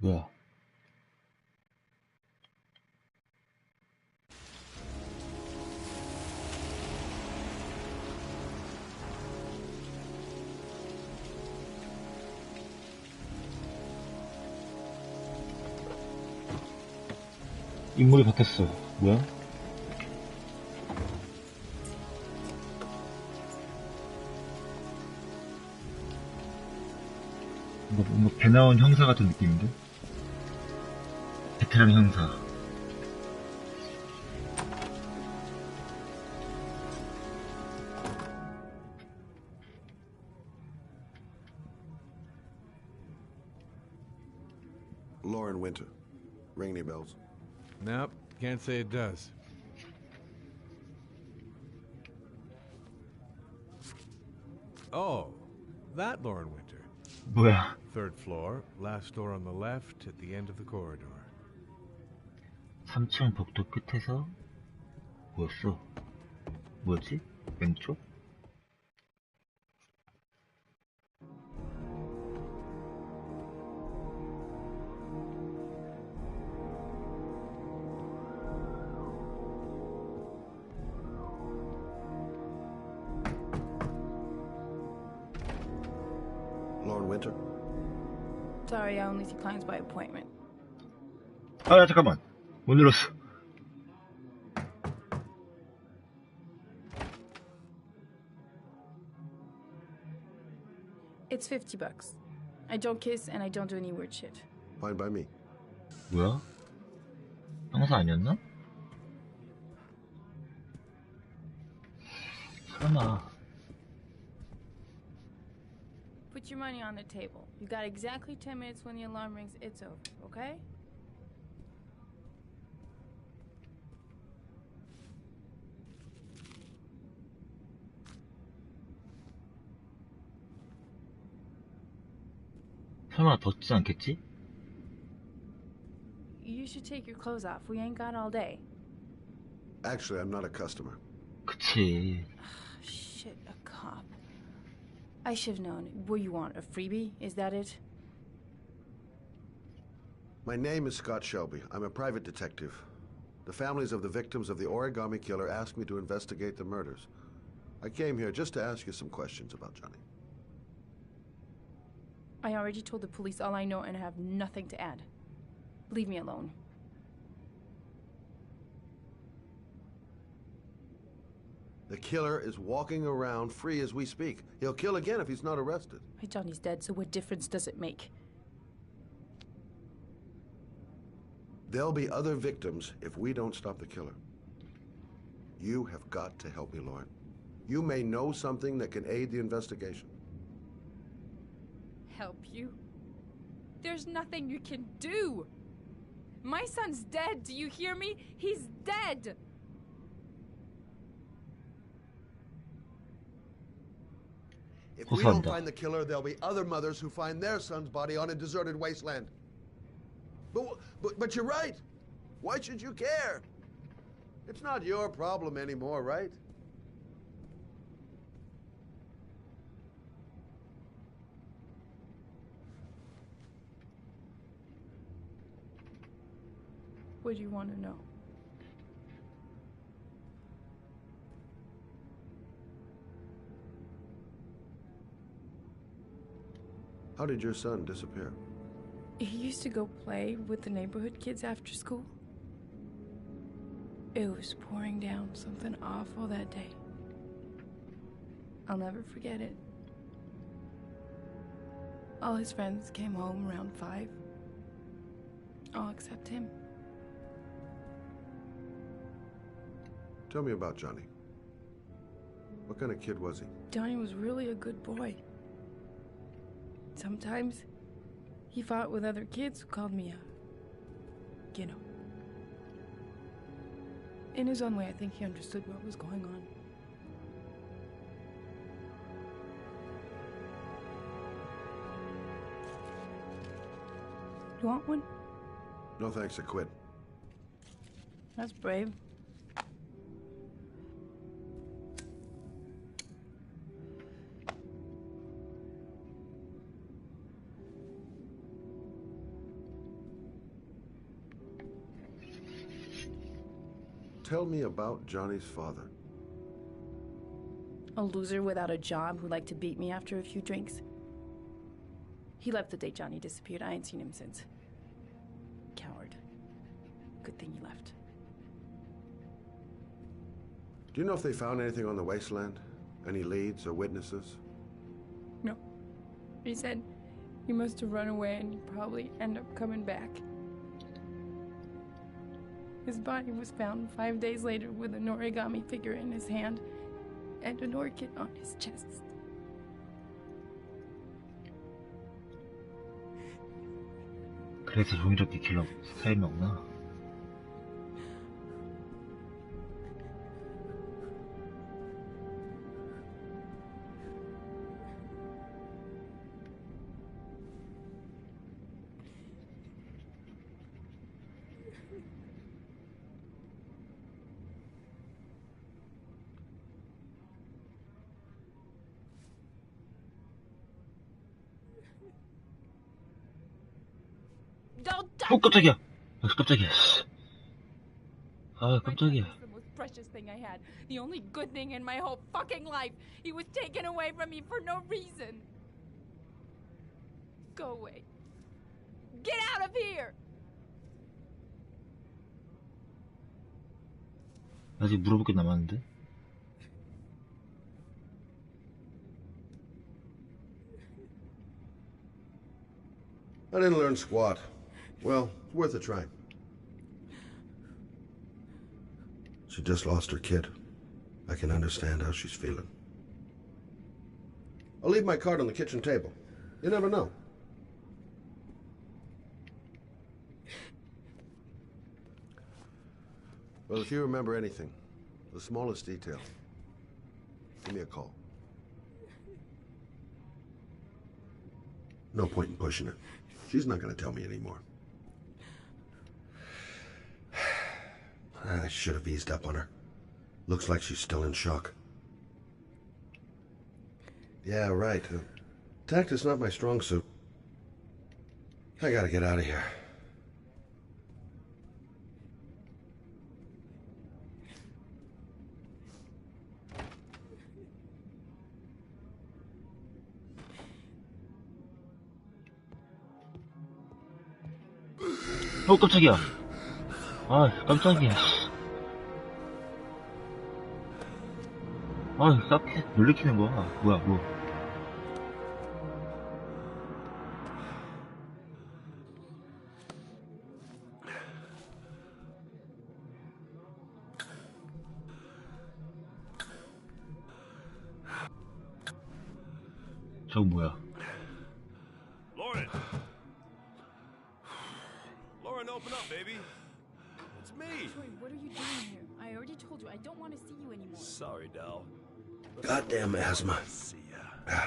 뭐야? 인물이 바뀌었어. 뭐야? 뭔가 배 나온 형사 같은 느낌인데? 베테랑 형사. Lauren Winter. Ring any bells? Nope, can't say it does. Oh, that Lauren Winter. 뭐야? Third floor, last door on the left at the end of the corridor. 3층 복도 끝에서 뭐였어? 뭐였지? 왼쪽? Lauren Winter? Sorry, I only see clients by appointment. 아, 잠깐만. 못 눌렀어. It's $50. I don't kiss and I don't do any weird shit. Fine by me. 뭐야? 형사 아니었나? 설마. Put your money on the table. You got exactly 10 minutes when the alarm rings. It's over, okay? 설마 덧지 않겠지? You should take your clothes off. We ain't got all day. Actually, I'm not a customer. 그치. Shit, a cop. I should've known. What do you want, a freebie? Is that it? My name is Scott Shelby. I'm a private detective. The families of the victims of the origami killer asked me to investigate the murders. I came here just to ask you some questions about Johnny. I already told the police all I know and I have nothing to add. Leave me alone. The killer is walking around free as we speak. He'll kill again if he's not arrested. My Johnny's dead, so what difference does it make? There'll be other victims if we don't stop the killer. You have got to help me, Lauren. You may know something that can aid the investigation. Help you? There's nothing you can do! My son's dead, do you hear me? He's dead! If we don't find the killer, there'll be other mothers who find their son's body on a deserted wasteland. But you're right. Why should you care? It's not your problem anymore, right? What do you want to know? How did your son disappear? He used to go play with the neighborhood kids after school. It was pouring down something awful that day. I'll never forget it. All his friends came home around 5. All except him. Tell me about Johnny. What kind of kid was he? Johnny was really a good boy. Sometimes he fought with other kids who called me a, in his own way, I think he understood what was going on. You want one? No thanks, I quit. That's brave. tell me about Johnny's father. A loser without a job who liked to beat me after a few drinks. He left the day Johnny disappeared. I ain't seen him since. Coward. Good thing he left. Do you know if they found anything on the wasteland? Any leads or witnesses? No. He said he must have run away and he'd probably end up coming back. His body was found 5 days later with an origami figure in his hand and an orchid on his chest. 그래서 종이접기 킬러 스타일이 없나? 깜짝이야! 깜짝이야. 깜짝이야. The most precious thing I had. The only good thing in my whole fucking life. He was taken away from me for no reason. Go away. Get out of here! 아직 물어볼 게 남았는데? I didn't learn squat. Well, it's worth a try. She just lost her kid. I can understand how she's feeling. I'll leave my card on the kitchen table. You never know. Well, if you remember anything, the smallest detail, give me a call. No point in pushing it. She's not going to tell me anymore. I should have eased up on her. Looks like she's still in shock. Yeah, right. Tact is not my strong suit. I gotta get out of here. 깜짝이야. 깜짝이야. 싹 놀래키는 거야. 뭐야. 저거 뭐야. Lauren, open up, baby. It's me. Troy, what are you doing here? I already told you I don't want to see you anymore. Sorry, Dal. Goddamn asthma. See ya.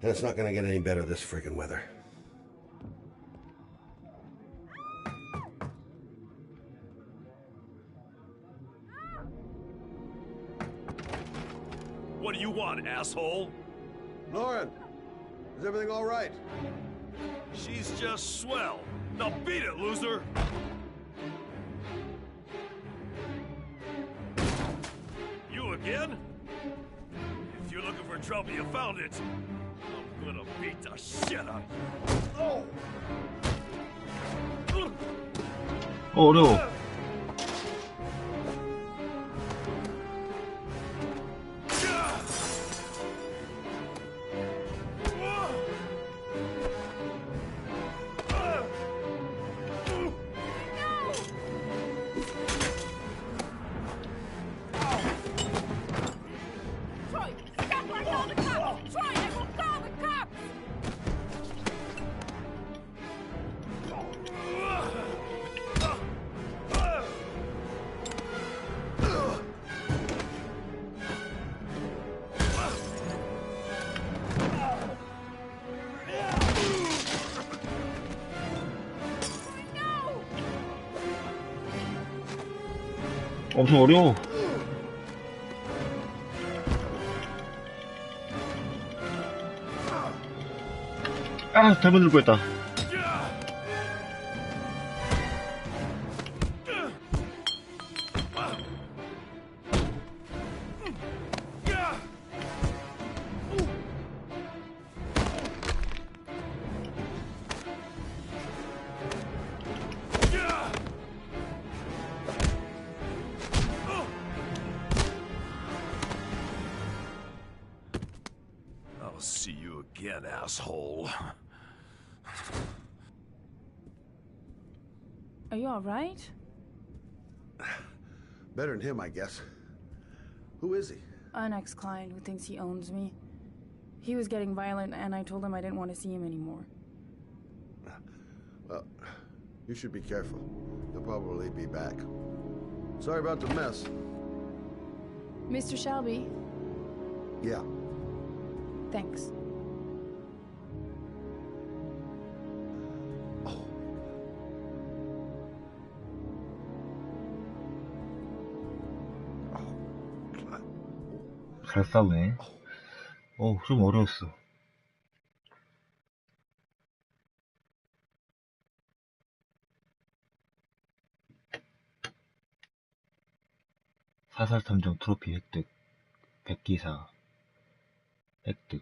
And it's not gonna get any better this friggin' weather. What do you want, asshole? Lauren, is everything all right? She's just swell. Now beat it, loser! You again? If you're looking for trouble, you found it. I'm gonna beat the shit out of you. 어려워. Troy, stop or I call the cops! Troy, I will call the cops! 엄청 어려워. 잘못 누를 뻔했다. see you again, asshole. Are you alright? Better than him, I guess. Who is he? An ex-client who thinks he owns me. He was getting violent, and I told him I didn't want to see him anymore. Well, you should be careful. He'll probably be back. Sorry about the mess. Mr. Shelby, Yeah. thanks. 잘 싸우네. 좀 어려웠어. 사살 탐정 트로피 획득. 백기사 획득.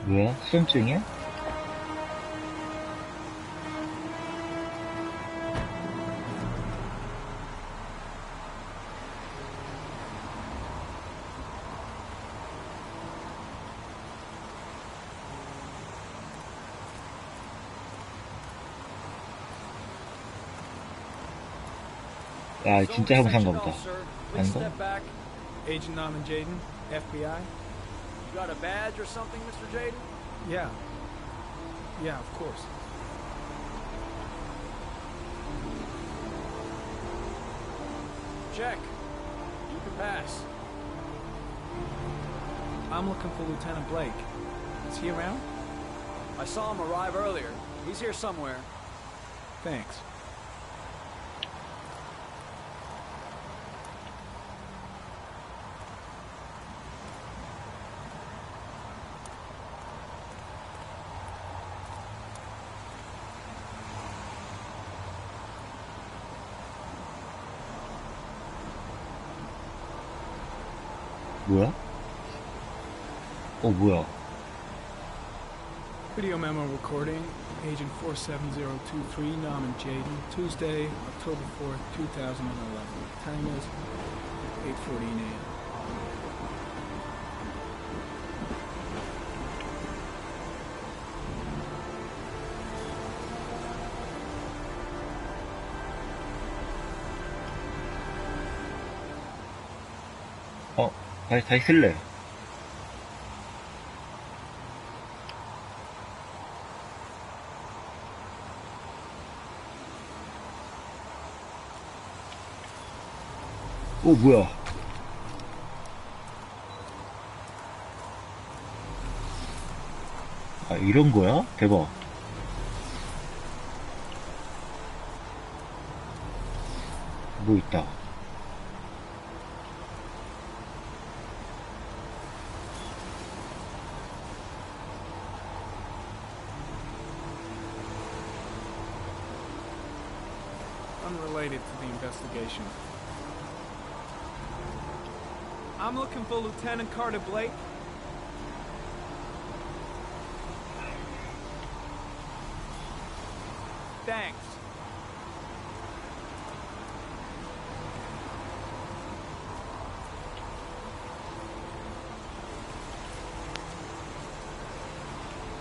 뭐야? 수험증이야? 야, 진짜 형사인가 보다. 아닌가? Agent Norman Jaden, FBI. You got a badge or something, Mr. Jaden? Yeah. Yeah, of course. Check. You can pass. I'm looking for Lieutenant Blake. Is he around? I saw him arrive earlier. He's here somewhere. Thanks. 뭐야? 뭐야? Video memo recording, Agent 47023, Norman Jaden, Tuesday, October 4th, 2011. Time is 8:14 a.m. 다시 쓸래. 뭐야. 이런 거야? 대박. 뭐 있다. Unrelated to the investigation. I'm looking for Lieutenant Carter Blake. Thanks.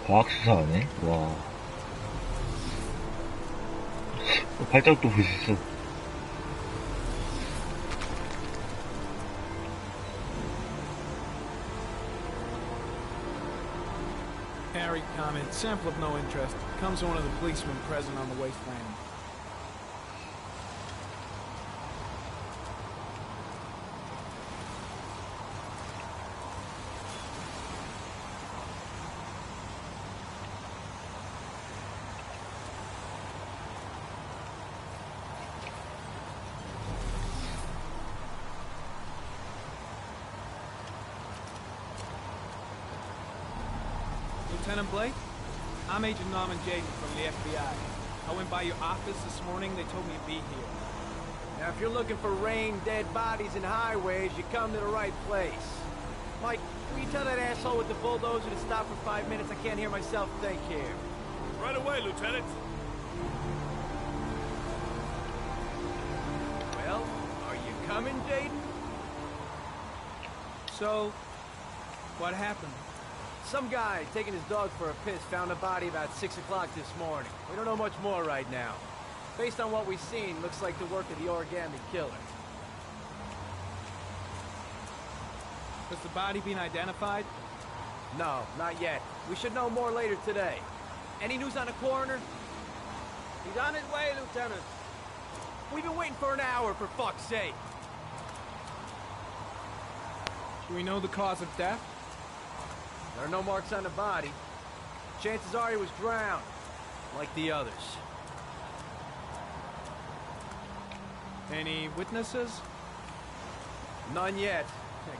과학수사하네? 와. 발자국도 볼 수 있어. Harry comment, sample of no interest. Comes from one of the policemen present on the waste landing. Lieutenant Blake? I'm Agent Norman Jaden from the FBI. I went by your office this morning. They told me to be here. Now, if you're looking for rain, dead bodies, and highways, you come to the right place. Mike, will you tell that asshole with the bulldozer to stop for 5 minutes? I can't hear myself think here. Right away, Lieutenant. Well, are you coming, Jaden? So, what happened? Some guy taking his dog for a piss found a body about 6 o'clock this morning. We don't know much more right now. Based on what we've seen, looks like the work of the origami killer. Has the body been identified? No, not yet. We should know more later today. Any news on the coroner? He's on his way, Lieutenant. We've been waiting for an hour, for fuck's sake. Do we know the cause of death? There are no marks on the body. Chances are he was drowned, like the others. Any witnesses? None yet.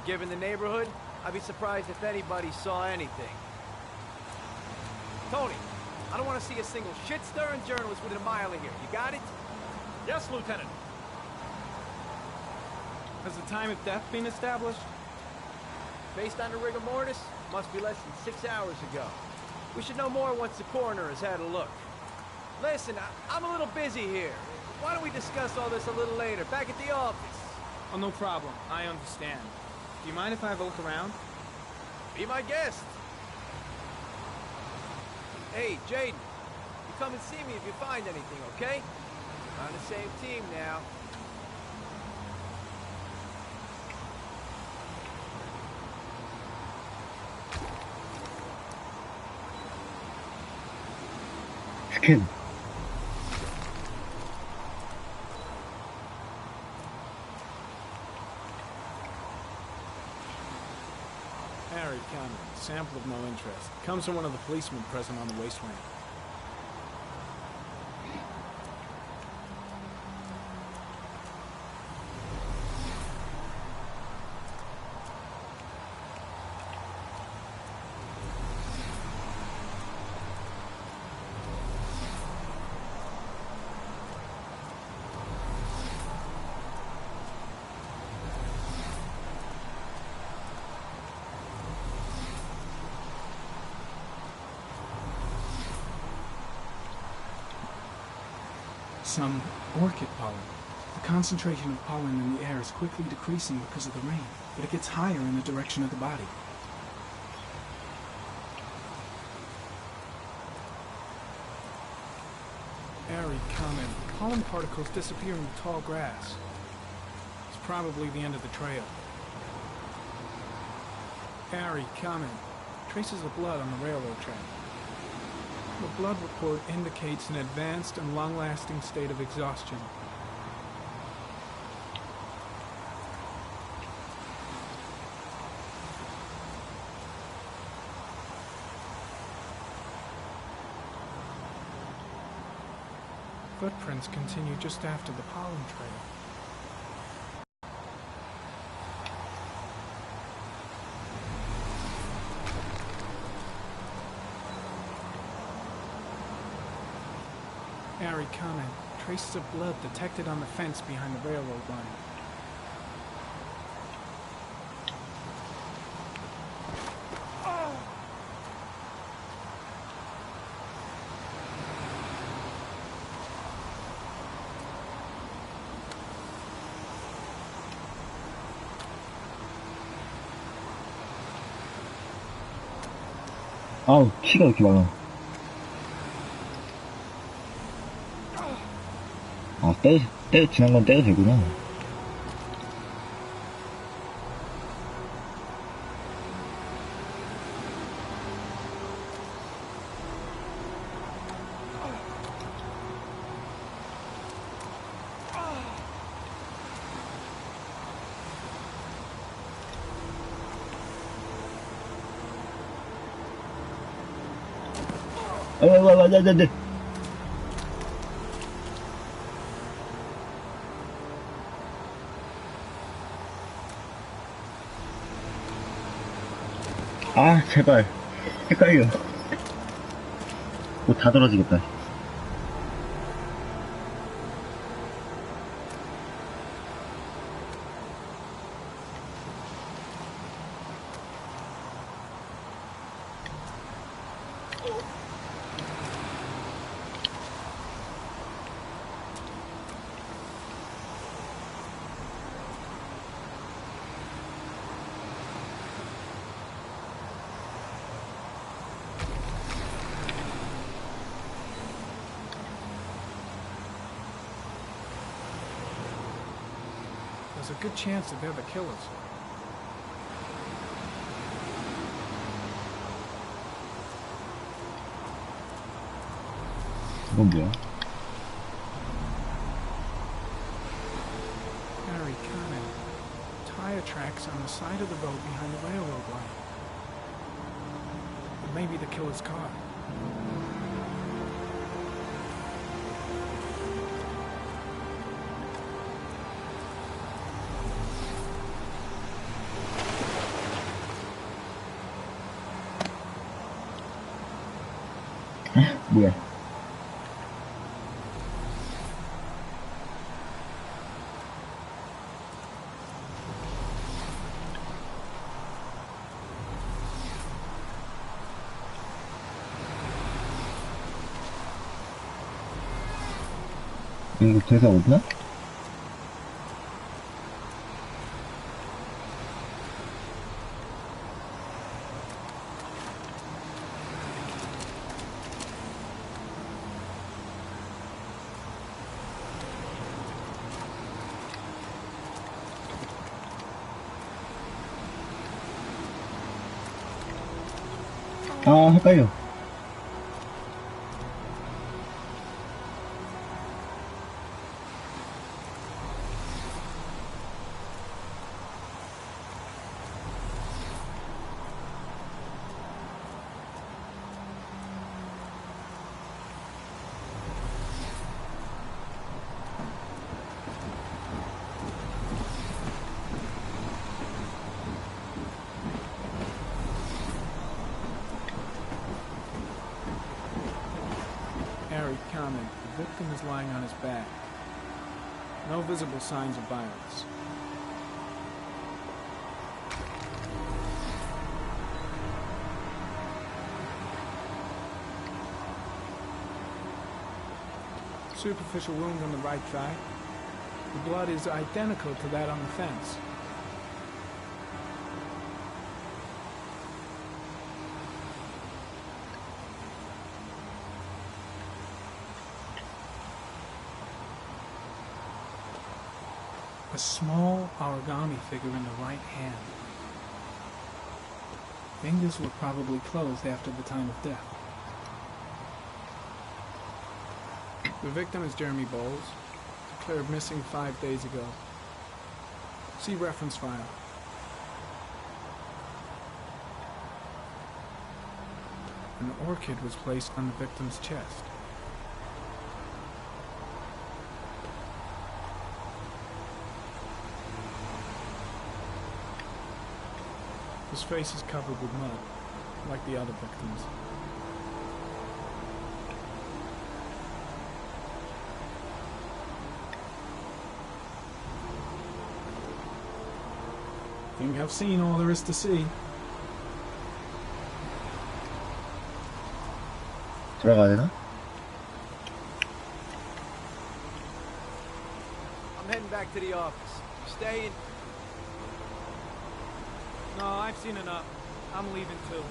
Given the neighborhood, I'd be surprised if anybody saw anything. Tony, I don't want to see a single shit-stirring journalist within a mile of here. You got it? Yes, Lieutenant. Has the time of death been established? Based on the rigor mortis, must be less than 6 hours ago. We should know more once the coroner has had a look. Listen, I'm a little busy here. Why don't we discuss all this a little later, back at the office? Oh, no problem. I understand. Do you mind if I have a look around? Be my guest. Hey, Jaden, you come and see me if you find anything, okay? We're on the same team now. 스캔. Harry Cameron, sample of no interest. Comes from one of the policemen present on the wasteland. Some orchid pollen. The concentration of pollen in the air is quickly decreasing because of the rain, but it gets higher in the direction of the body. Airy comment. Pollen particles disappear in the tall grass. It's probably the end of the trail. Airy comment. Traces of blood on the railroad track. The blood report indicates an advanced and long-lasting state of exhaustion. Footprints continue just after the pollen trail. Airy comment. Traces of blood detected on the fence behind the railroad line. 아우, 키가 이렇게 많아. 아, 떼 지난 건 떼도 되구나. 네. 아, 제발. 헷갈려. 옷 다 떨어지겠다. There's a good chance that they're the killers. 이건 뭐야? Harry, comment. Tire tracks on the side of the road behind the railroad line. It may be the killer's car. 뭐야? 이거 대사 없나? 아, 헷갈려. Harry, comment. The victim is lying on his back. No visible signs of violence. Superficial wound on the right thigh. The blood is identical to that on the fence. A small origami figure in the right hand. Fingers were probably closed after the time of death. The victim is Jeremy Bowles, declared missing 5 days ago. See reference file. An orchid was placed on the victim's chest. His face is covered with mud, like the other victims. Think I've seen all there is to see. 들어가야 되나? I'm heading back to the office. Staying. No, I've seen enough. I'm leaving too.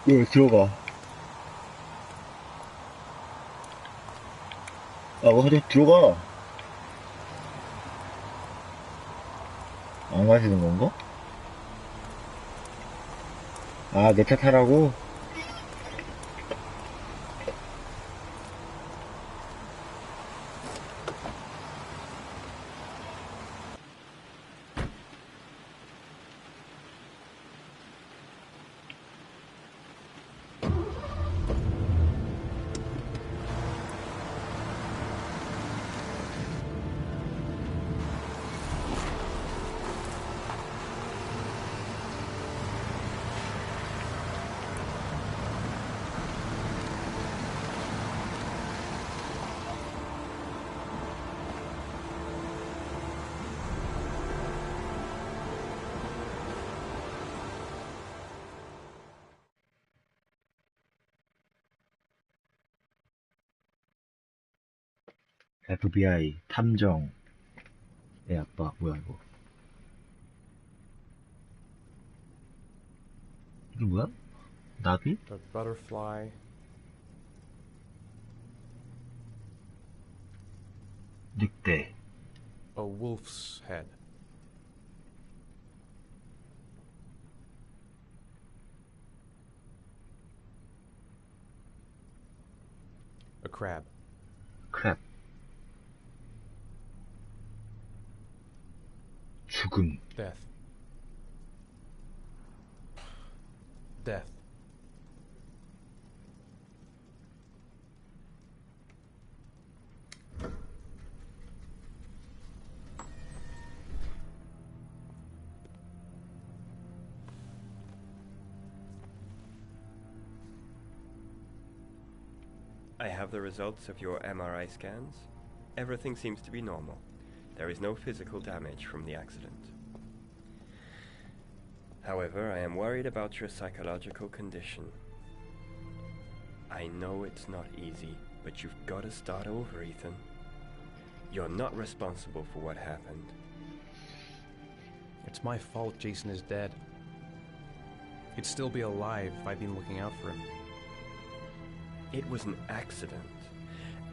왜 들어가? 어디 들어가? 안 가시는 건가? 내 차 타라고? FBI 탐정 애 아빠 뭐야 이거? 이게 뭐야? 나비? A butterfly. 늑대. A wolf's head. A crab. 크랩. 죽음. Death. Death. I have the results of your MRI scans. Everything seems to be normal. There is no physical damage from the accident. However, I am worried about your psychological condition. I know it's not easy, but you've got to start over, Ethan. You're not responsible for what happened. It's my fault Jason is dead. He'd still be alive if I'd been looking out for him. It was an accident.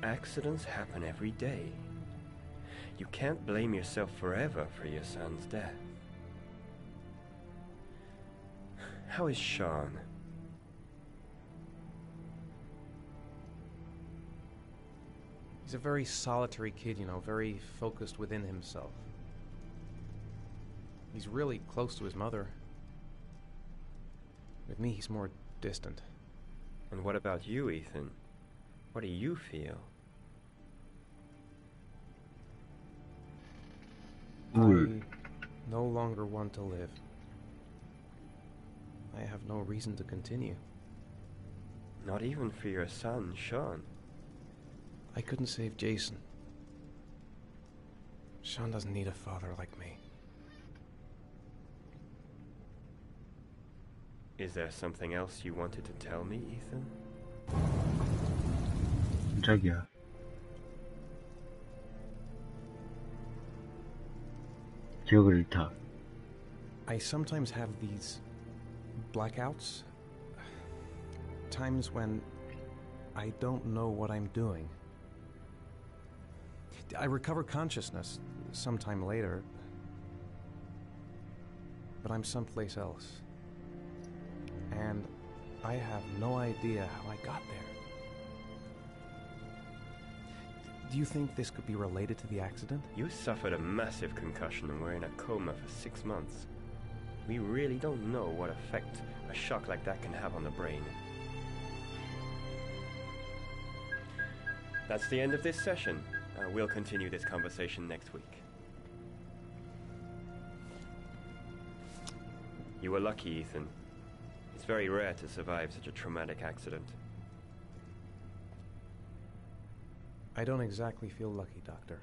Accidents happen every day. You can't blame yourself forever for your son's death. How is Sean? He's a very solitary kid, you know, very focused within himself. He's really close to his mother. With me, he's more distant. And what about you, Ethan? What do you feel? I no longer want to live. I have no reason to continue. Not even for your son, Sean. I couldn't save Jason. Sean doesn't need a father like me. Is there something else you wanted to tell me, Ethan? 깜짝이야. 기억을 잃다. I sometimes have these blackouts. Times when I don't know what I'm doing. I recover consciousness sometime later, but I'm someplace else. And I have no idea how I got there. Do you think this could be related to the accident? You suffered a massive concussion and were in a coma for 6 months. We really don't know what effect a shock like that can have on the brain. That's the end of this session. We'll continue this conversation next week. You were lucky, Ethan. It's very rare to survive such a traumatic accident. I don't exactly feel lucky, Doctor.